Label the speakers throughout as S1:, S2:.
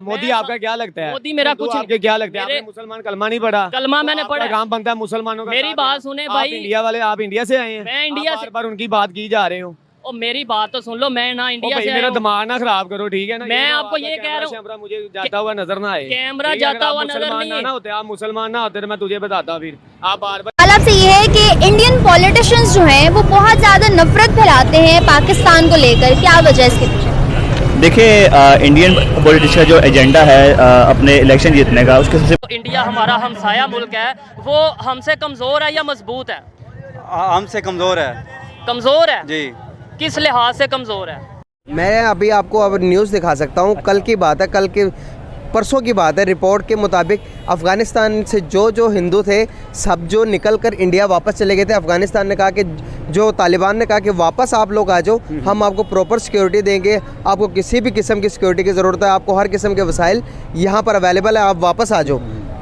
S1: मोदी आपका क्या लगता है?
S2: मोदी मेरा कुछ
S1: आपके क्या लगता है? आपने मुसलमान कलमा नहीं पढ़ा?
S2: कलमा मैंने पढ़ा।
S1: काम बनता है मुसलमानों का।
S2: मेरी बात सुने भाई,
S1: इंडिया वाले, आप इंडिया से आए हैं?
S2: मैं इंडिया से।
S1: बार उनकी बात की जा रहे हो।
S2: और मेरी बात तो सुन लो, मैं ना इंडिया से
S1: मेरा दिमाग ना खराब करो, ठीक है ना?
S2: मैं आपको ये कह रहा हूँ,
S1: मुझे जाता हुआ नजर ना आए।
S2: कैमरा जाता हुआ नजर नहीं है।
S1: ना होते आप मुसलमान ना होते तो मैं तुझे बताता। फिर आप बार बार
S3: सवाल आपसे ये है कि इंडियन पॉलिटिशियंस जो हैं वो बहुत ज़्यादा नफरत फैलाते हैं पाकिस्तान को लेकर, क्या वजह है इसके पीछे?
S4: देखिए, इंडियन पॉलिटिक्स का जो एजेंडा है अपने इलेक्शन जीतने का, उसके सबसे
S2: इंडिया हमारा हमसाया मुल्क है, वो हमसे कमजोर है या मजबूत है?
S5: हमसे कमजोर है।
S2: कमजोर है
S5: जी।
S2: किस लिहाज से कमजोर है?
S6: मैं अभी आपको अब न्यूज़ दिखा सकता हूँ। कल की बात है, कल के परसों की बात है। रिपोर्ट के मुताबिक अफ़गानिस्तान से जो हिंदू थे सब जो निकल कर इंडिया वापस चले गए थे। अफ़गानिस्तान ने कहा कि जो तालिबान ने कहा कि वापस आप लोग आ जाओ, हम आपको प्रॉपर सिक्योरिटी देंगे, आपको किसी भी किस्म की सिक्योरिटी की ज़रूरत है, आपको हर किस्म के वसाइल यहाँ पर अवेलेबल है, आप वापस आ जाओ।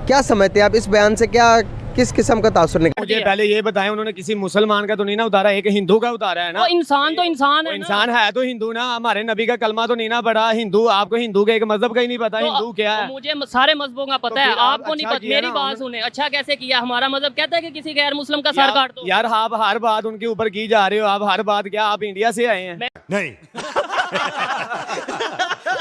S6: क्या समझते हैं आप इस बयान से? क्या किस किस्म का तासुर निकला?
S1: मुझे पहले ये बताएं, उन्होंने किसी मुसलमान का तो नहीं ना उतारा, एक हिंदू का उतारा है ना?
S2: वो इंसान तो इंसान है,
S1: इंसान है तो हिंदू ना। हमारे नबी का कलमा तो नहीं ना पढ़ा हिंदू। आपको हिंदू के एक मजहब का ही नहीं पता, हिंदू क्या है?
S2: मुझे सारे मजहबों का पता है, आपको नहीं पता। मेरी बात
S1: उन्होंने।
S2: सुने, अच्छा कैसे किया? हमारा मजहब कहता है कि किसी गैर मुस्लिम का सर काट दो।
S1: यार आप हर बात उनके ऊपर की जा रहे हो। आप हर बात क्या, आप इंडिया से आए हैं?
S7: नहीं।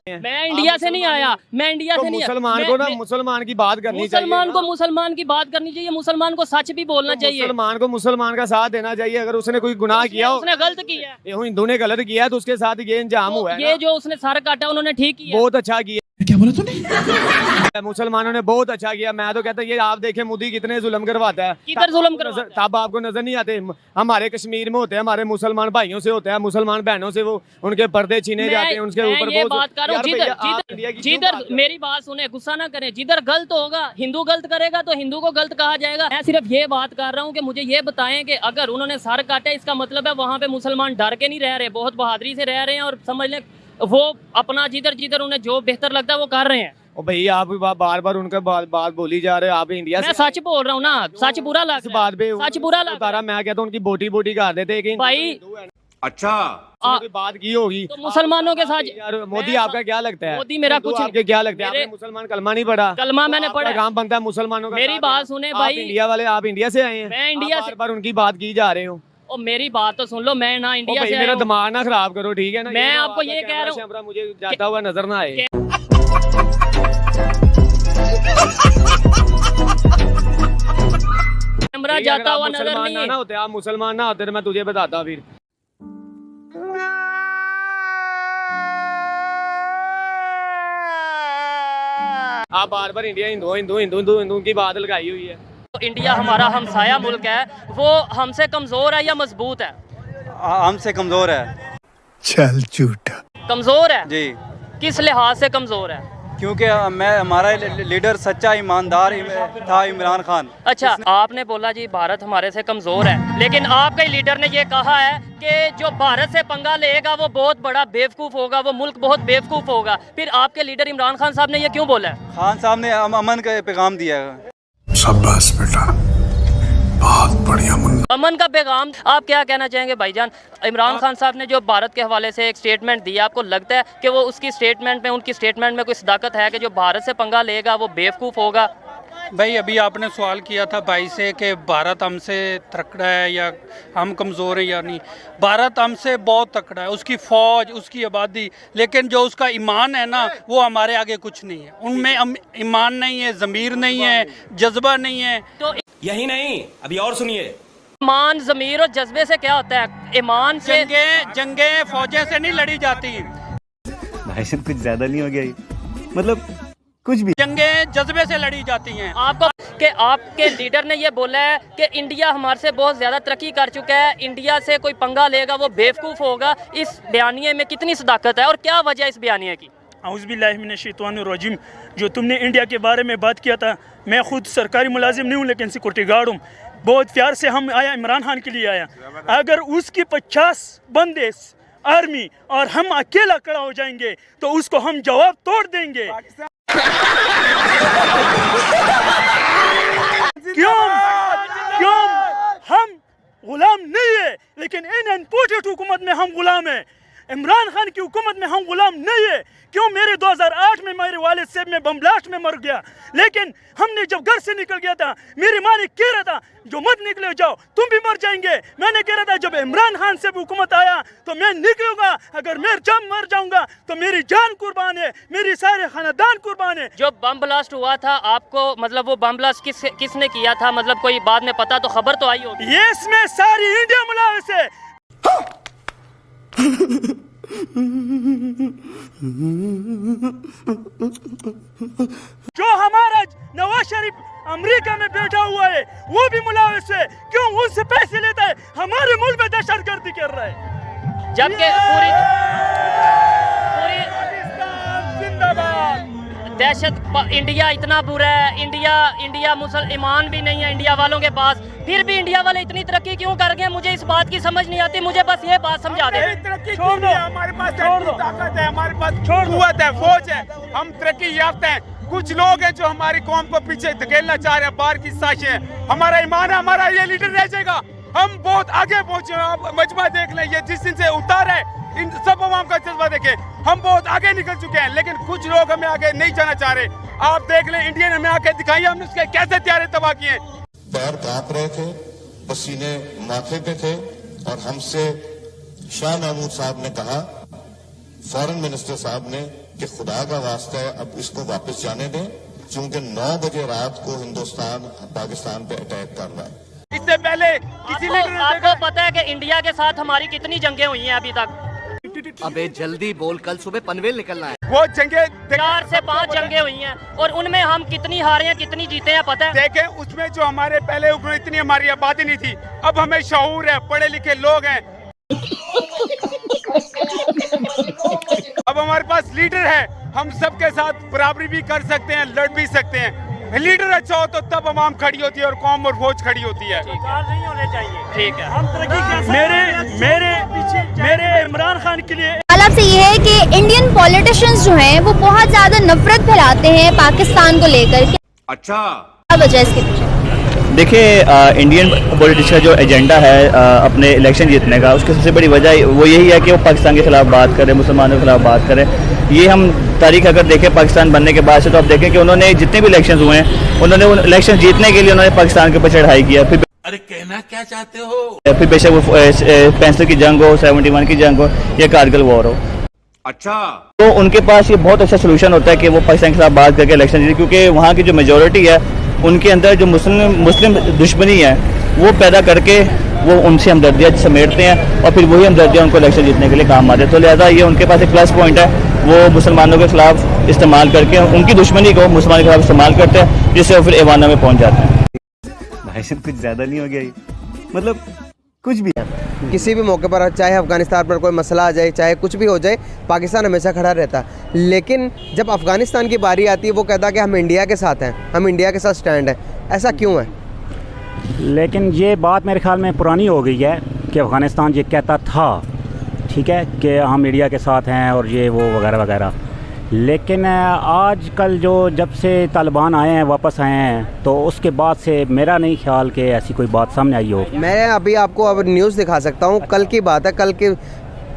S2: मैं इंडिया से नहीं आया, मैं इंडिया से नहीं आया।
S1: मुसलमान को ना मुसलमान की बात करनी चाहिए।
S2: मुसलमान को मुसलमान की बात करनी चाहिए, मुसलमान को सच भी बोलना चाहिए,
S1: मुसलमान को मुसलमान का साथ देना चाहिए। अगर उसने कोई गुनाह किया हो,
S2: उसने गलत किया है,
S1: ये हिंदू ने गलत किया है तो उसके साथ ये इंजाम हुआ है।
S2: ये जो उसने सर काटा उन्होंने ठीक किया,
S1: बहुत अच्छा किया।
S7: क्या बोला तूने?
S1: मुसलमानों ने बहुत अच्छा किया। मैं तो कहता ये आप देखें मोदी कितने जुल्म करवाता है।
S2: किधर जुल्म करवाता है?
S1: तब आपको नजर नहीं आते। हमारे कश्मीर में होते हैं, हमारे मुसलमान भाइयों से होते हैं, मुसलमान बहनों से वो उनके पर्दे छीने जाते हैं, उनके ऊपर
S2: ये बात कर रहा हूँ।
S1: जिधर
S2: जिधर मेरी बात सुने, गुस्सा ना करें, जिधर गलत होगा, हिंदू गलत करेगा तो हिंदू को गलत कहा जाएगा। मैं सिर्फ ये बात कर रहा हूँ कि मुझे ये बताएं कि अगर उन्होंने सर काटा, इसका मतलब है वहाँ पे मुसलमान डर के नहीं रह रहे, बहुत बहादुरी से रह रहे हैं और समझ लें वो अपना जिधर जिधर उन्हें जो बेहतर लगता है वो कर रहे हैं।
S1: ओ भैया आप बार बार उनका बात बोली जा रहे हो। आप इंडिया
S2: मैं सच बोल रहा हूँ ना, सच बुरा लग रहा है।
S1: बात पे
S2: सच बुरा लग
S1: उतारा। मैं कहता हूँ उनकी बोटी बोटी कर देते कि
S2: भाई।
S7: अच्छा,
S1: कोई बात की होगी
S2: तो मुसलमानों के साथ
S1: यार। मोदी आपका क्या लगता है?
S2: मोदी मेरा कुछ
S1: आपके क्या लगता है? आपने मुसलमान कलमा नहीं पढ़ा?
S2: कलमा मैंने पढ़ा।
S1: काम बनता है मुसलमानों का।
S2: मेरी बात सुने भाई,
S1: इंडिया वाले, आप इंडिया से आए हैं?
S2: मैं इंडिया से।
S1: बार उनकी बात की जा रहे हो।
S2: और मेरी बात तो सुन लो, मैं ना इंडिया से
S1: मेरा दिमाग ना खराब करो, ठीक है ना?
S2: मैं आपको ये कह रहा हूँ,
S1: मुझे जाता हुआ नजर ना आए।
S2: कैमरा जाता हुआ नजर नहीं
S1: ना होते आप मुसलमान ना होते तो मैं तुझे बताता। फिर आप बार बार इंडिया हिंदू हिंदू हिंदू हिंदू हिंदू की बात लगाई हुई है।
S2: इंडिया हमारा हमसाया मुल्क है, वो हमसे कमजोर है या मजबूत है?
S5: हमसे कमजोर है।
S7: चल झूठा।
S2: कमजोर है
S5: जी।
S2: किस लिहाज से कमजोर है?
S5: क्योंकि हमारा लीडर सच्चा ईमानदार था, इमरान खान।
S2: अच्छा, आपने बोला जी भारत हमारे से कमजोर है, लेकिन आपके लीडर ने ये कहा है कि जो भारत से पंगा लेगा वो बहुत बड़ा बेवकूफ होगा, वो मुल्क बहुत बेवकूफ होगा। फिर आपके लीडर इमरान खान साहब ने ये क्यों बोला है?
S5: खान साहब ने अमन का पैगाम दिया है।
S7: शाबाश बेटा, बहुत बढ़िया मुन्ना।
S2: अमन का पैगाम। आप क्या कहना चाहेंगे भाईजान? इमरान खान साहब ने जो भारत के हवाले से एक स्टेटमेंट दिया, आपको लगता है कि वो उसकी स्टेटमेंट में, उनकी स्टेटमेंट में कोई सदाकत है कि जो भारत से पंगा लेगा वो बेवकूफ़ होगा?
S8: भाई अभी आपने सवाल किया था भाई से कि भारत हमसे तकड़ा है या हम कमज़ोर हैं या नहीं। भारत हमसे बहुत तकड़ा है, उसकी फ़ौज, उसकी आबादी, लेकिन जो उसका ईमान है ना वो हमारे आगे कुछ नहीं है। उनमें ईमान नहीं है, ज़मीर नहीं है, जज्बा नहीं है।
S2: तो
S9: यही नहीं, अभी और सुनिए।
S2: ईमान, ज़मीर और जज्बे से क्या होता है? ईमान से
S8: जंगे फौजें से नहीं लड़ी जाती।
S4: भाई साहब कुछ ज्यादा नहीं हो गया ये? मतलब कुछ भी
S8: जंगे जज्बे से लड़ी जाती हैं।
S2: आपको कि आपके लीडर ने ये बोला है कि इंडिया हमारे से बहुत ज़्यादा तरक्की कर चुका है, इंडिया से कोई पंगा लेगा वो बेवकूफ़ होगा। इस बयानिए में कितनी सदाकत है और क्या वजह है इस बयानिए की?
S10: औज़ुबिल्लाहिमिनश्शैतानिर्रजीम। जो तुमने इंडिया के बारे में बात किया था, मैं खुद सरकारी मुलाजिम नहीं हूँ लेकिन सिक्योरिटी गार्ड हूँ। बहुत प्यार से हम आया, इमरान खान के लिए आया। अगर उसकी 50 बंदे आर्मी और हम अकेला खड़ा हो जाएंगे तो उसको हम जवाब तोड़ देंगे। क्यों हम गुलाम नहीं है, लेकिन इन अनपोर्टेड हुकूमत में हम गुलाम हैं। इमरान खान की हुकूमत में हम गुलाम नहीं है। क्यों मेरे 2008 में मेरे वालिद साहब में बम ब्लास्ट में मर गया, लेकिन हमने जब घर से निकल गया था मेरी माँ ने कह रहा था जो मत निकले जाओ तुम भी मर जाएंगे। मैंने कह रहा था जब इमरान खान से भी हुकूमत आया तो मैं निकलूंगा, अगर मैं जब मर जाऊंगा तो मेरी जान कुर्बान है, मेरी सारे खानदान कुर्बान है।
S2: जो बम ब्लास्ट हुआ था आपको मतलब वो बम ब्लास्ट किसने किया था, मतलब कोई बाद में पता तो खबर तो आई होगी।
S10: ये इसमें सारी इंडिया मुलाविस है। जो हमारा नवाज शरीफ अमेरिका में बैठा हुआ है वो भी मुलाविस है। क्यों उनसे पैसे लेता है, हमारे मुल्क में दहशतगर्दी कर रहा है,
S2: जबकि पूरी दहशत इंडिया इतना बुरा है। इंडिया मुसलमान भी नहीं है इंडिया वालों के पास, फिर भी इंडिया वाले इतनी तरक्की क्यों कर गए, मुझे इस बात की समझ नहीं आती। मुझे बस ये बात समझा दे।
S10: छोड़ दो, हमारे पास ताकत है, हमारे पास कुव्वत है, फौज है, हम तरक्की याफ्ता हैं। कुछ लोग हैं जो हमारी कौम को पीछे धकेलना चाह रहे हैं, बाहर की साजिशें हैं। हमारा ईमान है, हमारा ये लीडर रह जाएगा। हम बहुत आगे पहुंचे हैं, आप मजमा देख लें, ये जिस दिन से उतार है इन सब अवाम का जज्बा देखें, हम बहुत आगे निकल चुके हैं, लेकिन कुछ लोग हमें आगे नहीं जाना चाह रहे। आप देख लें, इंडियन हमें आके दिखाइए हमने उसके कैसे त्यारे तबाह किए।
S11: पैर कांप रहे थे, पसीने माथे पे थे, और हमसे शाह महमूद साहब ने कहा, फॉरेन मिनिस्टर साहब ने, कि खुदा का वास्ता है अब इसको वापस जाने दें, क्योंकि 9 बजे रात को हिंदुस्तान पाकिस्तान पे अटैक कर रहा है।
S10: इससे पहले किसी
S2: आपको पता है कि इंडिया के साथ हमारी कितनी जंगें हुई हैं अभी तक?
S6: अबे जल्दी बोल, कल सुबह पनवेल निकलना है।
S10: वो जंगे
S2: 4 से 5 जंगें हुई हैं और उनमें हम कितनी हारे हैं कितनी जीते हैं पता है?
S10: देखें, उसमें जो हमारे पहले इतनी हमारी आबादी नहीं थी, अब हमें शऊर है, पढ़े लिखे लोग हैं, अब हमारे पास लीडर है, हम सबके साथ बराबरी भी कर सकते हैं, लड़ भी सकते हैं। लीडर अच्छा हो तो तब अवाम खड़ी होती है और कौम और फौज खड़ी होती है।
S2: नहीं होने चाहिए, ठीक है।
S10: हम तरक्की मेरे इमरान खान के लिए
S3: सवाल आपसे ये है कि इंडियन पॉलिटिशियंस जो हैं वो बहुत ज्यादा नफरत फैलाते हैं पाकिस्तान को लेकर,
S7: अच्छा
S3: क्या वजह है इसके पीछे?
S4: देखिए, इंडियन पॉलिटिक्स का जो एजेंडा है अपने इलेक्शन जीतने का, उसकी सबसे बड़ी वजह वो यही है कि वो पाकिस्तान के खिलाफ बात करें, मुसलमानों के खिलाफ बात करें। ये हम तारीख अगर देखें पाकिस्तान बनने के बाद से, तो आप देखें कि उन्होंने जितने भी इलेक्शन हुए हैं, उन्होंने उन इलेक्शन जीतने के लिए उन्होंने पाकिस्तान के ऊपर चढ़ाई किया। फिर
S7: अरे कहना क्या चाहते हो?
S4: फिर बेशक वो 65 की जंग हो, 71 की जंग हो या कारगिल वॉर हो,
S7: अच्छा,
S4: तो उनके पास ये बहुत अच्छा सोल्यूशन होता है कि वो पाकिस्तान के साथ बात करके इलेक्शन जीते, क्योंकि वहाँ की जो मेजोरिटी है उनके अंदर जो मुस्लिम दुश्मनी है वो पैदा करके वो उनसे हमदर्दियाँ समेटते हैं और फिर वही हमदर्दियाँ उनको इलेक्शन जीतने के लिए काम आते हैं। तो लिहाजा ये उनके पास एक प्लस पॉइंट है, वो मुसलमानों के खिलाफ इस्तेमाल करके उनकी दुश्मनी को मुसलमानों के खिलाफ इस्तेमाल करते हैं, जिससे वो फिर ऐवानों में पहुँच जाते हैं।
S12: भाई साहब कुछ ज़्यादा नहीं हो गया ये, मतलब कुछ भी
S6: किसी भी मौके पर, चाहे अफगानिस्तान पर कोई मसला आ जाए, चाहे कुछ भी हो जाए, पाकिस्तान हमेशा खड़ा रहता। लेकिन जब अफगानिस्तान की बारी आती है वो कहता कि हम इंडिया के साथ हैं, हम इंडिया के साथ स्टैंड है। ऐसा क्यों है?
S12: लेकिन ये बात मेरे ख्याल में पुरानी हो गई है कि अफ़गानिस्तान ये कहता था, ठीक है, कि हम इंडिया के साथ हैं और ये वो वगैरह वगैरह। लेकिन आजकल जो जब से तालिबान आए हैं, वापस आए हैं, तो उसके बाद से मेरा नहीं ख्याल कि ऐसी कोई बात सामने आई हो।
S6: मैं अभी आपको अब न्यूज़ दिखा सकता हूँ, कल की बात है, कल के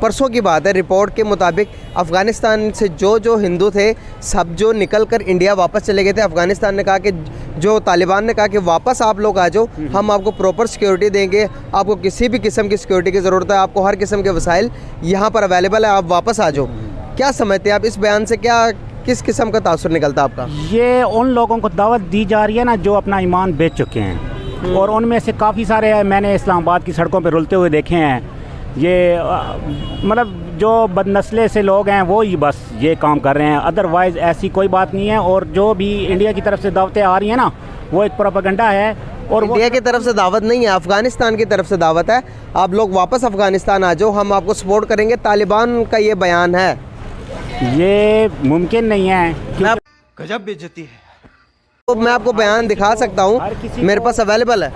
S6: परसों की बात है। रिपोर्ट के मुताबिक अफ़गानिस्तान से जो हिंदू थे सब जो निकल कर इंडिया वापस चले गए थे। अफ़गानिस्तान ने कहा कि जो तालिबान ने कहा कि वापस आप लोग आ जाओ, हम आपको प्रॉपर सिक्योरिटी देंगे, आपको किसी भी किस्म की सिक्योरिटी की ज़रूरत है, आपको हर किस्म के वसाइल यहाँ पर अवेलेबल है, आप वापस आ जाओ। क्या समझते हैं आप इस बयान से, क्या किस किस्म का तासुर निकलता आपका?
S12: ये उन लोगों को दावत दी जा रही है ना जो अपना ईमान बेच चुके हैं, और उनमें से काफ़ी सारे मैंने इस्लामाबाद की सड़कों पर रुलते हुए देखे हैं। ये मतलब जो बदनस्ले से लोग हैं वो ही बस ये काम कर रहे हैं, अदरवाइज़ ऐसी कोई बात नहीं है। और जो भी इंडिया की तरफ से दावतें आ रही हैं ना, वो एक प्रोपेगेंडा है। और
S6: इंडिया की तरफ से दावत नहीं है, अफ़गानिस्तान की तरफ से दावत है, आप लोग वापस अफ़गानिस्तान आ जाओ, हम आपको सपोर्ट करेंगे। तालिबान का ये बयान है,
S12: ये मुमकिन नहीं है।
S6: गजब बेइज्जती है। तो मैं आपको बयान दिखा सकता हूँ, मेरे पास अवेलेबल है।